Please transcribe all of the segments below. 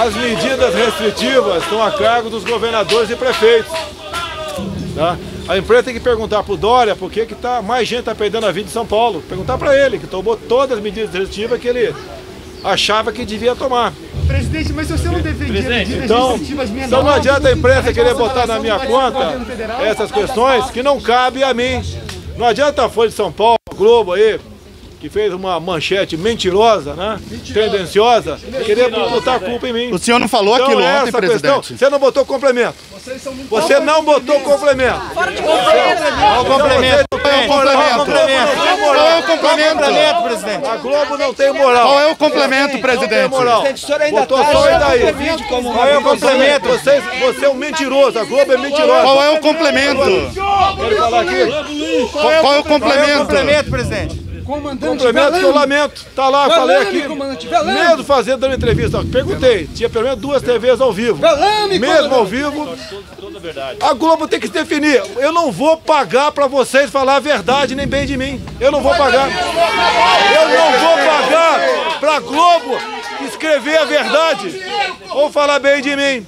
As medidas restritivas estão a cargo dos governadores e prefeitos. Tá? A imprensa tem que perguntar para o Dória por que mais gente está perdendo a vida em São Paulo. Perguntar para ele, que tomou todas as medidas restritivas que ele achava que devia tomar. Presidente, mas se você não defendia medidas restritivas menores... Então não adianta a imprensa querer botar na minha conta essas questões que não cabem a mim. Não adianta a Folha de São Paulo, a Globo aí, que fez uma manchete mentirosa, né? Tendenciosa, querer botar a culpa em mim. O senhor não falou então, aquilo ontem, presidente? Você não botou complemento. Você não botou complemento. Fora de complemento. Qual o complemento? Qual é o complemento, presidente? A Globo não tem moral. Qual é o complemento, presidente? O senhor ainda botou só daí. Qual é o complemento? Você é um mentiroso. A Globo é mentirosa. Qual é o complemento? Quero falar aqui. Qual é o complemento, presidente? Complemento que eu lamento, tá lá, falei aqui, mesmo dando entrevista, perguntei, tinha pelo menos 2 TVs ao vivo, mesmo ao vivo, a Globo tem que se definir, eu não vou pagar pra vocês falar a verdade nem bem de mim, eu não vou pagar pra Globo escrever a verdade ou falar bem de mim.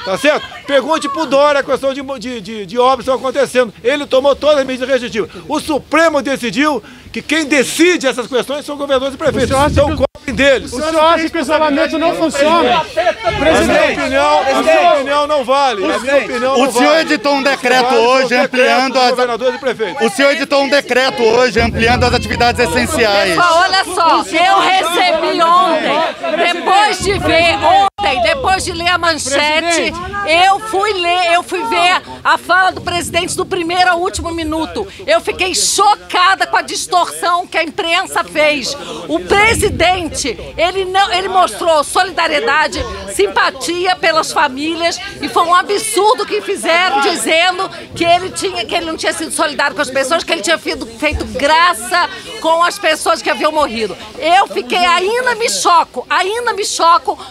Tá certo? Pergunte pro Dória a questão de obras que estão acontecendo. Ele tomou todas as medidas restritivas. O Supremo decidiu que quem decide essas questões são governadores e prefeitos. Então cobrem deles. O senhor acha que o isolamento não funciona? Presidente, a minha opinião não vale. A minha opinião não vale. O senhor editou um decreto hoje ampliando as... governadores e prefeitos. O senhor editou um decreto hoje ampliando as atividades essenciais. Olha só, eu recebi ontem, depois de ler a manchete, eu fui ver a fala do presidente do primeiro ao último minuto. Eu fiquei chocada com a distorção que a imprensa fez. O presidente, ele mostrou solidariedade, simpatia pelas famílias e foi um absurdo que fizeram dizendo que ele não tinha sido solidário com as pessoas, que ele tinha feito graça com as pessoas que haviam morrido. Eu fiquei, ainda me choco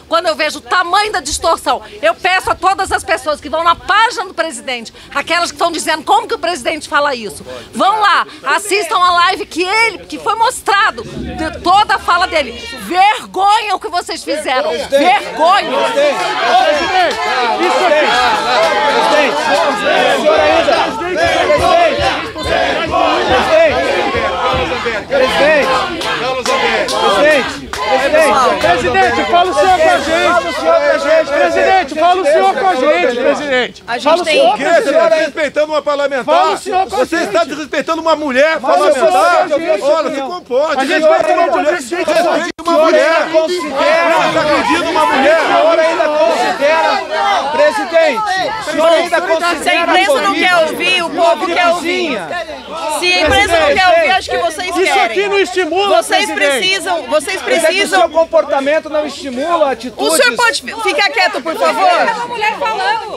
quando eu vejo o tamanho da distorção. Eu peço a todas as pessoas que vão na página do presidente, aquelas que estão dizendo como que o presidente fala isso, vão lá, assistam a live que foi mostrado de toda a fala dele. Vergonha o que vocês fizeram. Vergonha. Presidente, fala o senhor com a gente. Presidente, fala o senhor com a gente, presidente. A gente tem Você está desrespeitando uma parlamentar? Você está desrespeitando uma mulher parlamentar? Olha, se comporte. A gente vai tomar uma presidente. Respeite uma mulher. Você acredita numa mulher? O senhor ainda considera, presidente, o senhor ainda considera... Se a imprensa não quer ouvir, o povo quer ouvir. Se a imprensa não quer ouvir, acho que vocês querem. Isso aqui não estimula, Vocês precisam... O seu comportamento não estimula atitudes... O senhor pode ficar quieto, por favor?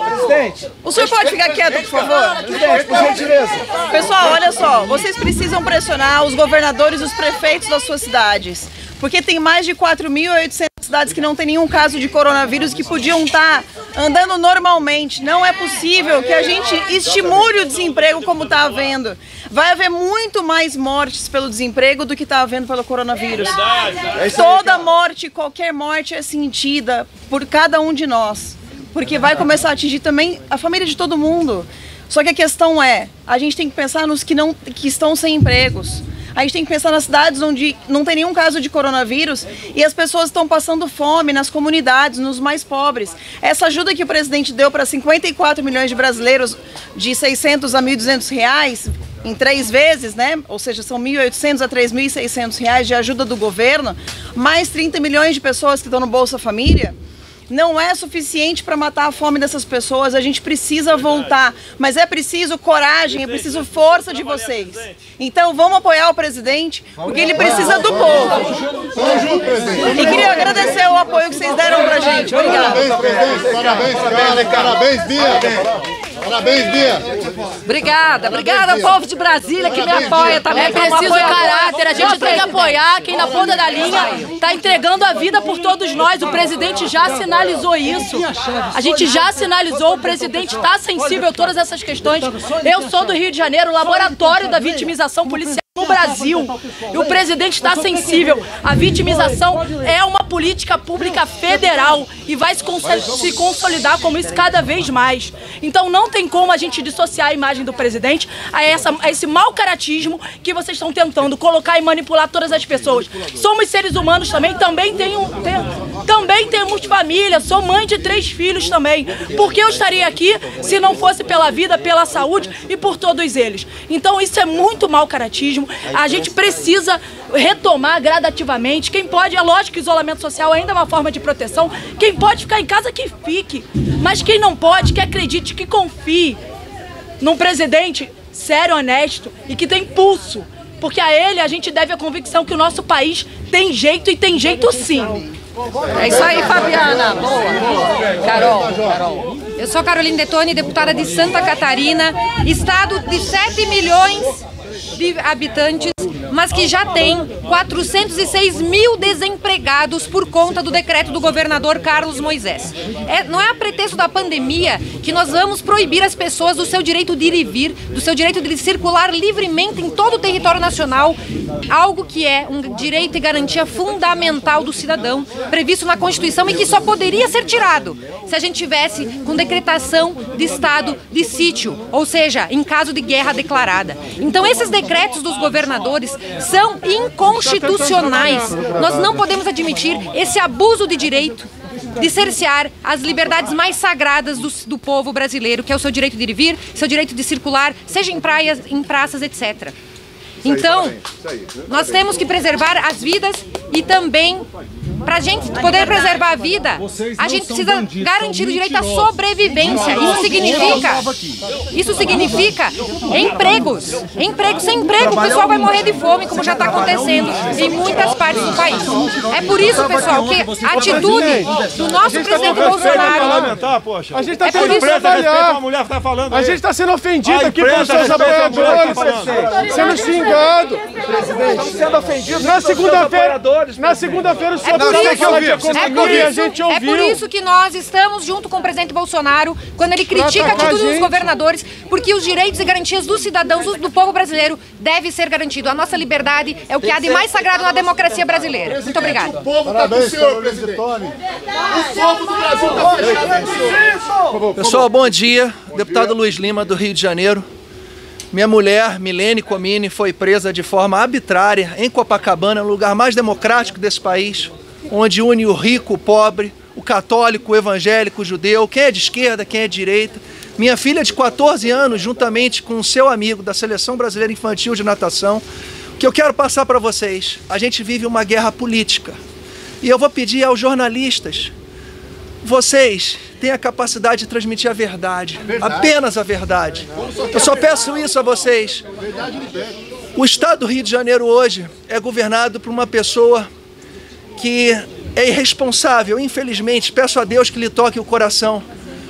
Presidente. O senhor pode ficar quieto, por favor? Presidente, por gentileza. Pessoal, olha só, vocês precisam pressionar os governadores e os prefeitos das suas cidades. Porque tem mais de 4.800 cidades que não tem nenhum caso de coronavírus, que podiam estar andando normalmente. Não é possível que a gente estimule o desemprego como está havendo. Vai haver muito mais mortes pelo desemprego do que está havendo pelo coronavírus. Toda morte, qualquer morte é sentida por cada um de nós. Porque vai começar a atingir também a família de todo mundo. Só que a questão é, a gente tem que pensar nos que estão sem empregos. A gente tem que pensar nas cidades onde não tem nenhum caso de coronavírus e as pessoas estão passando fome nas comunidades, nos mais pobres. Essa ajuda que o presidente deu para 54 milhões de brasileiros, de R$600 a R$1.200, em 3 vezes, né? Ou seja, são R$1.800 a R$3.600 de ajuda do governo, mais 30 milhões de pessoas que estão no Bolsa Família. Não é suficiente para matar a fome dessas pessoas, a gente precisa voltar, mas é preciso coragem, é preciso força de vocês. Então vamos apoiar o presidente, porque ele precisa do povo. E queria agradecer o apoio que vocês deram pra gente. Obrigada. Parabéns, presidente. Parabéns, Bia. Parabéns, Bia. Obrigada ao povo de Brasília que me apoia também. É preciso caráter, a gente tem que apoiar quem na ponta da linha está entregando a vida por todos nós. O presidente já sinalizou isso. A gente já sinalizou, o presidente está sensível a todas essas questões. Eu sou do Rio de Janeiro, laboratório da vitimização policial. no Brasil. E o presidente está sensível. A vitimização é uma política pública federal e vai se consolidar como isso cada vez mais. Então não tem como a gente dissociar a imagem do presidente a esse mau caratismo que vocês estão tentando colocar e manipular todas as pessoas. Somos seres humanos também temos família, sou mãe de 3 filhos também. Por que eu estaria aqui se não fosse pela vida, pela saúde e por todos eles? Então isso é muito mau caratismo. A gente precisa retomar gradativamente. Quem pode, é lógico que o isolamento social ainda é uma forma de proteção. Quem pode ficar em casa, que fique. Mas quem não pode, que acredite, que confie num presidente sério, honesto e que tem pulso. Porque a ele a gente deve a convicção que o nosso país tem jeito e tem jeito sim. É isso aí, Fabiana. Boa. Carol. Eu sou Carolina Detoni, deputada de Santa Catarina, estado de 7 milhões de habitantes, mas que já tem 406 mil desempregados por conta do decreto do governador Carlos Moisés. Não é a pretexto da pandemia que nós vamos proibir as pessoas do seu direito de ir e vir, do seu direito de circular livremente em todo o território nacional, algo que é um direito e garantia fundamental do cidadão, previsto na Constituição e que só poderia ser tirado se a gente tivesse com decretação de estado de sítio, ou seja, em caso de guerra declarada. Então esses decretos dos governadores são inconstitucionais. Nós não podemos admitir esse abuso de direito de cercear as liberdades mais sagradas do povo brasileiro, que é o seu direito de ir e vir, seu direito de circular, seja em praias, em praças, etc. Então, nós temos que preservar as vidas e também, para a gente poder preservar a vida, a gente precisa garantir o direito à sobrevivência. Isso significa empregos. Sem emprego, o pessoal vai morrer de fome, como já está acontecendo em muitas partes do país. É por isso, pessoal, que a atitude do nosso presidente Bolsonaro... A gente está tendo que trabalhar. A gente está sendo ofendido aqui pelos seus apoiadores, sendo xingado. Estamos sendo ofendidos. Na segunda-feira o senhor fala de economia, a gente ouviu. É por isso que nós estamos junto com o presidente Bolsonaro, quando ele critica a atitude dos governadores, porque os direitos e garantias dos cidadãos, do povo brasileiro, devem ser garantidos. A nossa liberdade é o que há de mais sagrado na democracia brasileira. Muito obrigada. O povo está com o senhor, presidente. O povo do Brasil está fechado. Pessoal, bom dia. Deputado Luiz Lima, do Rio de Janeiro. Minha mulher, Milene Comini, foi presa de forma arbitrária em Copacabana, no lugar mais democrático desse país, onde une o rico, o pobre, o católico, o evangélico, o judeu, quem é de esquerda, quem é de direita. Minha filha de 14 anos, juntamente com o seu amigo da Seleção Brasileira Infantil de Natação, o que eu quero passar para vocês, a gente vive uma guerra política. E eu vou pedir aos jornalistas, vocês têm a capacidade de transmitir a verdade, apenas a verdade. Eu só peço isso a vocês. O estado do Rio de Janeiro hoje é governado por uma pessoa que é irresponsável, infelizmente. Peço a Deus que lhe toque o coração.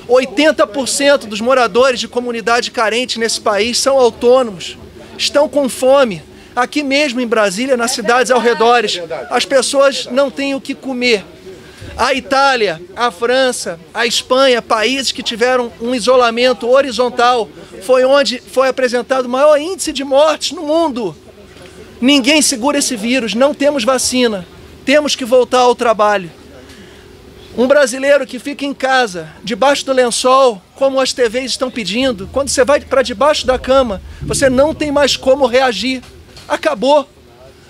80% dos moradores de comunidade carente nesse país são autônomos, estão com fome. Aqui mesmo em Brasília, nas cidades ao redor, as pessoas não têm o que comer. A Itália, a França, a Espanha, países que tiveram um isolamento horizontal, foi onde foi apresentado o maior índice de mortes no mundo. Ninguém segura esse vírus, não temos vacina, temos que voltar ao trabalho. Um brasileiro que fica em casa, debaixo do lençol, como as TVs estão pedindo, quando você vai para debaixo da cama, você não tem mais como reagir. Acabou.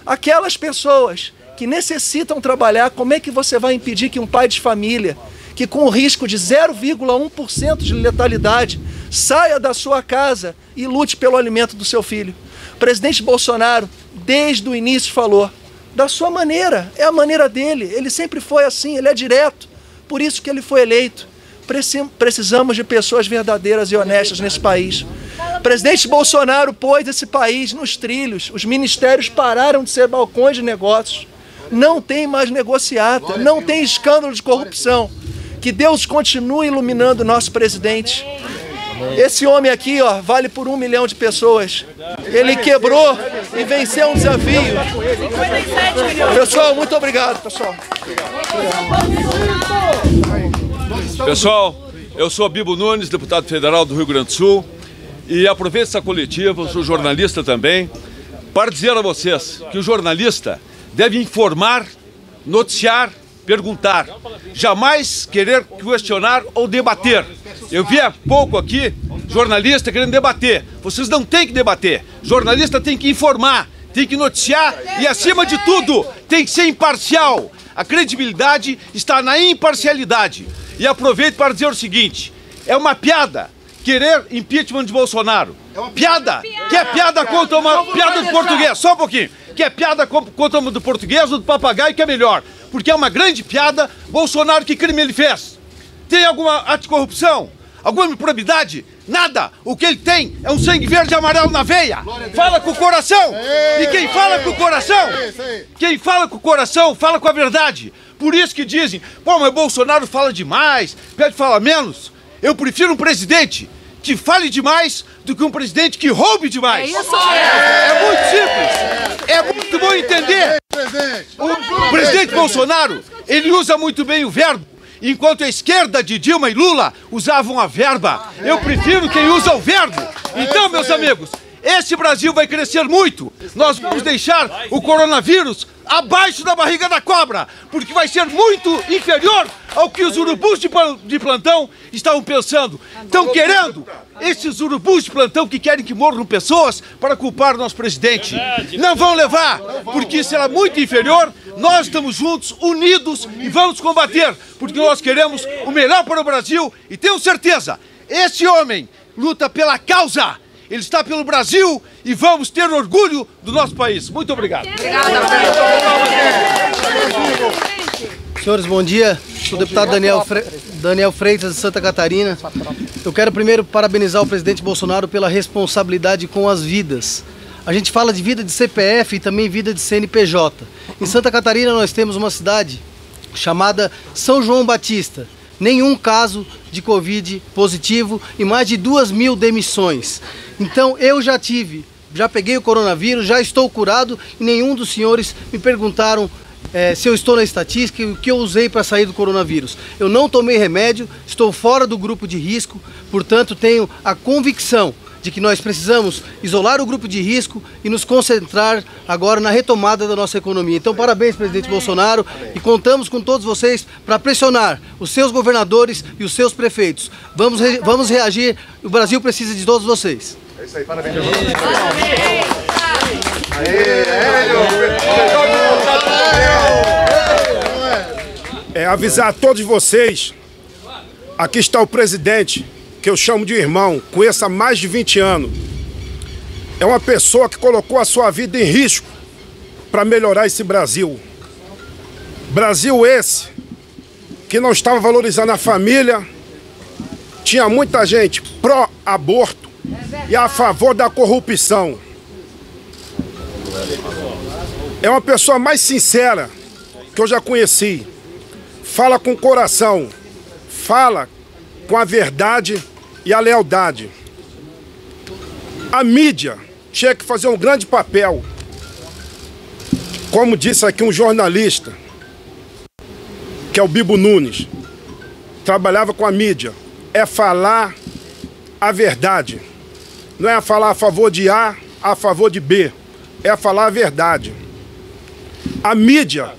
Aquelas pessoas que necessitam trabalhar, como é que você vai impedir que um pai de família, que com o risco de 0,1% de letalidade, saia da sua casa e lute pelo alimento do seu filho? O presidente Bolsonaro, desde o início, falou, da sua maneira, é a maneira dele, ele sempre foi assim, ele é direto, por isso que ele foi eleito. Precisamos de pessoas verdadeiras e honestas nesse país. O presidente Bolsonaro pôs esse país nos trilhos, os ministérios pararam de ser balcões de negócios. Não tem mais negociata, não tem escândalo de corrupção. Que Deus continue iluminando o nosso presidente. Esse homem aqui, ó, vale por 1 milhão de pessoas. Ele quebrou e venceu um desafio. Pessoal, muito obrigado, pessoal. Pessoal, eu sou Bibo Nunes, deputado federal do Rio Grande do Sul, e aproveito essa coletiva, eu sou jornalista também, para dizer a vocês que o jornalista deve informar, noticiar, perguntar, jamais querer questionar ou debater. Eu vi há pouco aqui jornalista querendo debater. Vocês não têm que debater. Jornalista tem que informar, tem que noticiar e, acima de tudo, tem que ser imparcial. A credibilidade está na imparcialidade. E aproveito para dizer o seguinte: é uma piada querer impeachment de Bolsonaro. Piada! Que é piada contra uma piada do português, só um pouquinho. Que é piada contra uma do português ou do papagaio, que é melhor. Porque é uma grande piada. Bolsonaro, que crime ele fez? Tem alguma ato de corrupção? Alguma improbidade? Nada! O que ele tem é um sangue verde e amarelo na veia. Fala com o coração! E quem fala com o coração, quem fala com o coração, fala com a verdade. Por isso que dizem, pô, mas Bolsonaro fala demais, pede falar menos. Eu prefiro um presidente que fale demais do que um presidente que roube demais. É isso. É muito simples. É muito bom entender. O presidente Bolsonaro, ele usa muito bem o verbo, enquanto a esquerda de Dilma e Lula usavam a verba. Eu prefiro quem usa o verbo. Então, meus amigos, esse Brasil vai crescer muito. Nós vamos deixar o coronavírus abaixo da barriga da cobra, porque vai ser muito inferior ao que os urubus de plantão estavam pensando. Estão querendo, esses urubus de plantão que querem que morram pessoas para culpar o nosso presidente. Não vão levar, porque será muito inferior. Nós estamos juntos, unidos e vamos combater, porque nós queremos o melhor para o Brasil e tenho certeza, esse homem luta pela causa. Ele está pelo Brasil e vamos ter orgulho do nosso país. Muito obrigado. Senhores, bom dia. Sou o deputado Daniel Freitas, de Santa Catarina. Eu quero primeiro parabenizar o presidente Bolsonaro pela responsabilidade com as vidas. A gente fala de vida de CPF e também vida de CNPJ. Em Santa Catarina nós temos uma cidade chamada São João Batista. Nenhum caso de Covid positivo e mais de 2.000 demissões. Então eu já peguei o coronavírus, já estou curado e nenhum dos senhores me perguntaram se eu estou na estatística e o que eu usei para sair do coronavírus. Eu não tomei remédio, estou fora do grupo de risco, portanto tenho a convicção de que nós precisamos isolar o grupo de risco e nos concentrar agora na retomada da nossa economia. Então, parabéns, presidente Bolsonaro, e contamos com todos vocês para pressionar os seus governadores e os seus prefeitos. Vamos reagir, o Brasil precisa de todos vocês. É isso aí, parabéns. Avisar a todos vocês, aqui está o presidente, que eu chamo de irmão, conheço há mais de 20 anos. É uma pessoa que colocou a sua vida em risco para melhorar esse Brasil. Brasil esse que não estava valorizando a família, tinha muita gente pró-aborto e a favor da corrupção. É uma pessoa mais sincera que eu já conheci. Fala com o coração, fala com a verdade e a lealdade. A mídia tinha que fazer um grande papel. Como disse aqui um jornalista, que é o Bibo Nunes, trabalhava com a mídia. É falar a verdade. Não é falar a favor de A, a favor de B. É falar a verdade. A mídia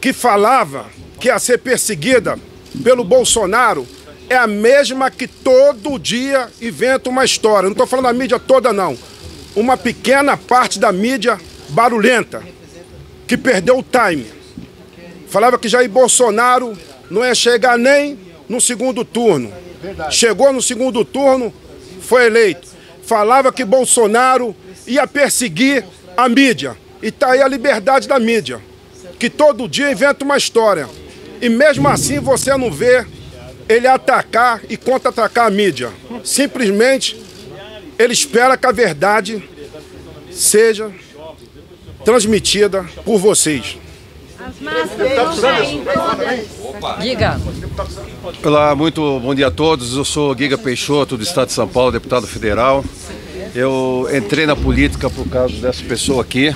que falava que ia ser perseguida pelo Bolsonaro é a mesma que todo dia inventa uma história. Não estou falando da mídia toda, não. Uma pequena parte da mídia barulhenta, que perdeu o time. Falava que Jair Bolsonaro não ia chegar nem no segundo turno. Chegou no segundo turno, foi eleito. Falava que Bolsonaro ia perseguir a mídia. E está aí a liberdade da mídia, que todo dia inventa uma história. E mesmo assim você não vê ele atacar e contra-atacar a mídia. Simplesmente, ele espera que a verdade seja transmitida por vocês. Diga. Olá, muito bom dia a todos. Eu sou Giga Peixoto, do Estado de São Paulo, deputado federal. Eu entrei na política por causa dessa pessoa aqui.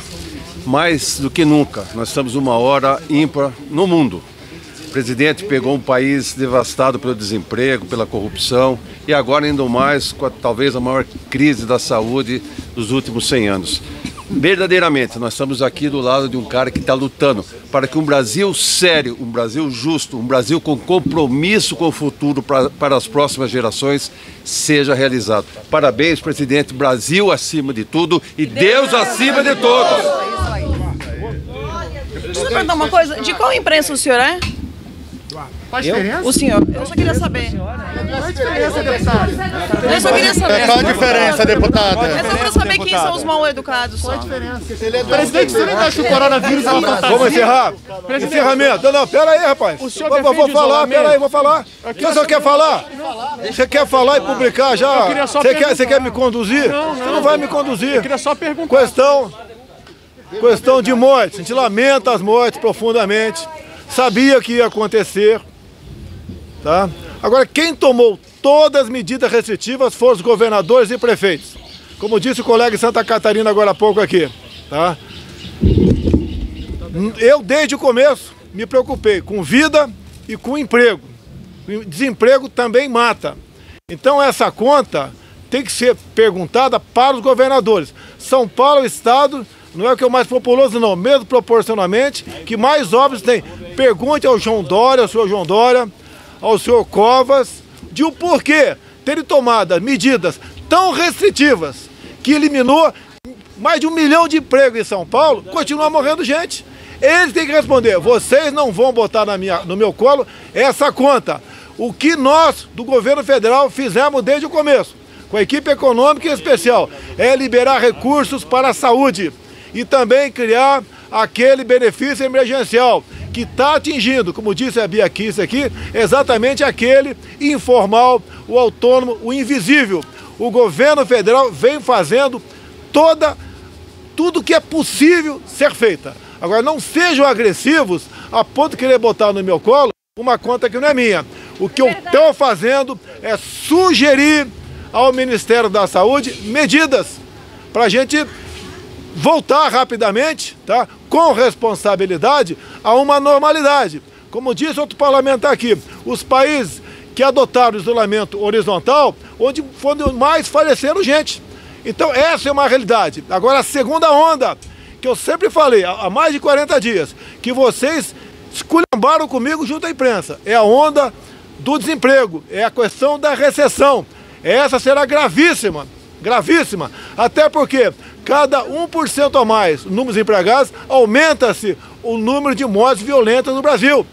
Mais do que nunca, nós estamos numa hora ímpar no mundo. O presidente pegou um país devastado pelo desemprego, pela corrupção e agora ainda mais com talvez a maior crise da saúde dos últimos 100 anos. verdadeiramente, nós estamos aqui do lado de um cara que está lutando para que um Brasil sério, um Brasil justo, um Brasil com compromisso com o futuro para as próximas gerações seja realizado. Parabéns, presidente. Brasil acima de tudo e Deus acima de todos. Deixa eu perguntar uma coisa. De qual imprensa o senhor é? Qual a diferença? O senhor. Eu só queria saber. Qual a diferença, deputado? Eu só queria saber. Qual a diferença, deputada? É só pra saber quem são os mal educados. Qual a diferença? Presidente, você não acha que o coronavírus é uma fantasia? Vamos encerrar? Encerramento. Não, pera aí, rapaz. Vou falar, pera aí, vou falar. Você só quer falar? Você quer falar e publicar já? Você quer me conduzir? Você não vai me conduzir. Eu queria só perguntar. Questão de mortes. A gente lamenta as mortes profundamente. Sabia que ia acontecer. Tá? Agora, quem tomou todas as medidas restritivas foram os governadores e prefeitos. Como disse o colega em Santa Catarina agora há pouco aqui. Tá? Eu, desde o começo, me preocupei com vida e com emprego. Desemprego também mata. Então, essa conta tem que ser perguntada para os governadores. São Paulo é o estado, não é o que é o mais populoso, não. Mesmo proporcionalmente, que mais óbitos tem. Pergunte ao João Dória, ao senhor João Dória, ao senhor Covas, de o porquê terem tomado medidas tão restritivas que eliminou mais de 1 milhão de empregos em São Paulo, continua morrendo gente. Eles têm que responder, vocês não vão botar no meu colo essa conta. O que nós, do governo federal, fizemos desde o começo, com a equipe econômica em especial, é liberar recursos para a saúde e também criar aquele benefício emergencial que está atingindo, como disse a Bia Kiss aqui, exatamente aquele informal, o autônomo, o invisível. O governo federal vem fazendo tudo que é possível ser feita. Agora, não sejam agressivos a ponto de querer botar no meu colo uma conta que não é minha. O que eu estou fazendo é sugerir ao Ministério da Saúde medidas para a gente voltar rapidamente, tá, com responsabilidade, a uma normalidade. Como disse outro parlamentar aqui, os países que adotaram o isolamento horizontal, onde mais faleceram gente. Então essa é uma realidade. Agora a segunda onda, que eu sempre falei, há mais de 40 dias, que vocês esculhambaram comigo junto à imprensa, é a onda do desemprego, é a questão da recessão. Essa será gravíssima, gravíssima, até porque cada 1% a mais no número de empregados, aumenta-se o número de mortes violentas no Brasil.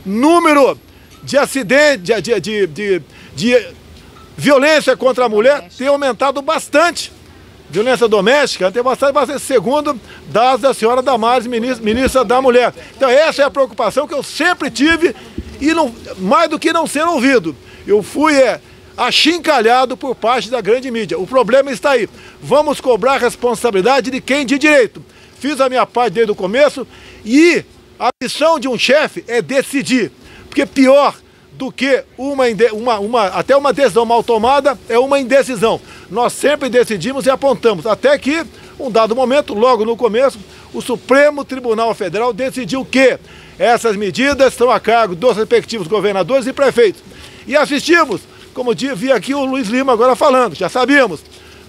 Número de acidentes, de violência contra a mulher tem aumentado bastante. Violência doméstica tem bastante, segundo dados da senhora Damares, ministra da Mulher. Então essa é a preocupação que eu sempre tive e não, mais do que não ser ouvido. Eu fui achincalhado por parte da grande mídia. O problema está aí. Vamos cobrar a responsabilidade de quem de direito. Fiz a minha parte desde o começo e a missão de um chefe é decidir. Porque pior do que até uma decisão mal tomada é uma indecisão. Nós sempre decidimos e apontamos. Até que, um dado momento, logo no começo, o Supremo Tribunal Federal decidiu que essas medidas estão a cargo dos respectivos governadores e prefeitos. E assistimos, como vi aqui o Luiz Lima agora falando, já sabíamos,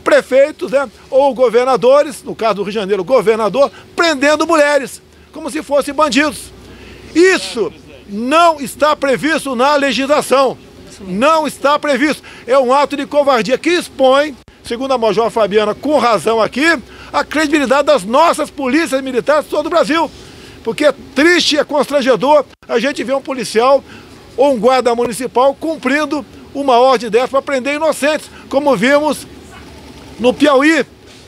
prefeitos, né, ou governadores, no caso do Rio de Janeiro, governador, prendendo mulheres, como se fossem bandidos. Isso não está previsto na legislação, não está previsto. É um ato de covardia que expõe, segundo a Major Fabiana, com razão aqui, a credibilidade das nossas polícias militares de todo o Brasil. Porque é triste e é constrangedor a gente ver um policial ou um guarda municipal cumprindo uma ordem dessa para prender inocentes, como vimos no Piauí,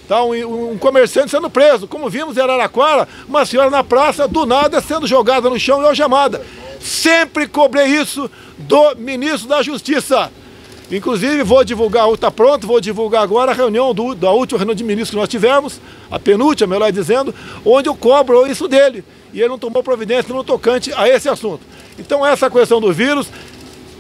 tá? Um comerciante sendo preso, como vimos em Araraquara, uma senhora na praça, do nada, sendo jogada no chão e algemada. Sempre cobrei isso do ministro da Justiça. Inclusive, vou divulgar, está pronto, vou divulgar agora a reunião da última reunião de ministros que nós tivemos, a penúltima, melhor dizendo, onde eu cobro isso dele. E ele não tomou providência no tocante a esse assunto. Então, essa questão do vírus,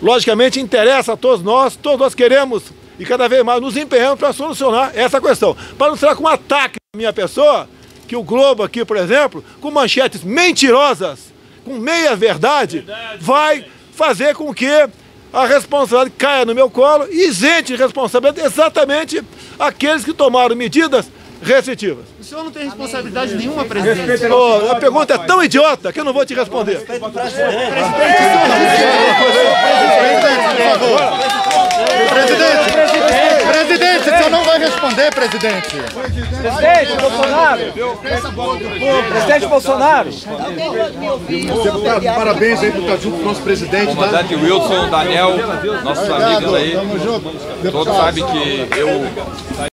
logicamente, interessa a todos nós queremos, e cada vez mais nos empenhamos para solucionar essa questão. Para não ser com um ataque à minha pessoa, que o Globo aqui, por exemplo, com manchetes mentirosas, com meia verdade, vai fazer com que a responsabilidade caia no meu colo e isente de responsabilidade exatamente aqueles que tomaram medidas restritivas. O senhor não tem responsabilidade nenhuma, presidente. A pergunta é tão idiota que eu não vou te responder. Presidente, o senhor não vai responder, presidente. Presidente Bolsonaro. Presidente Bolsonaro. Deputado, parabéns aí por estar junto com o nosso presidente. Comandante Wilson, Daniel, nossos amigos aí. Todos sabem que eu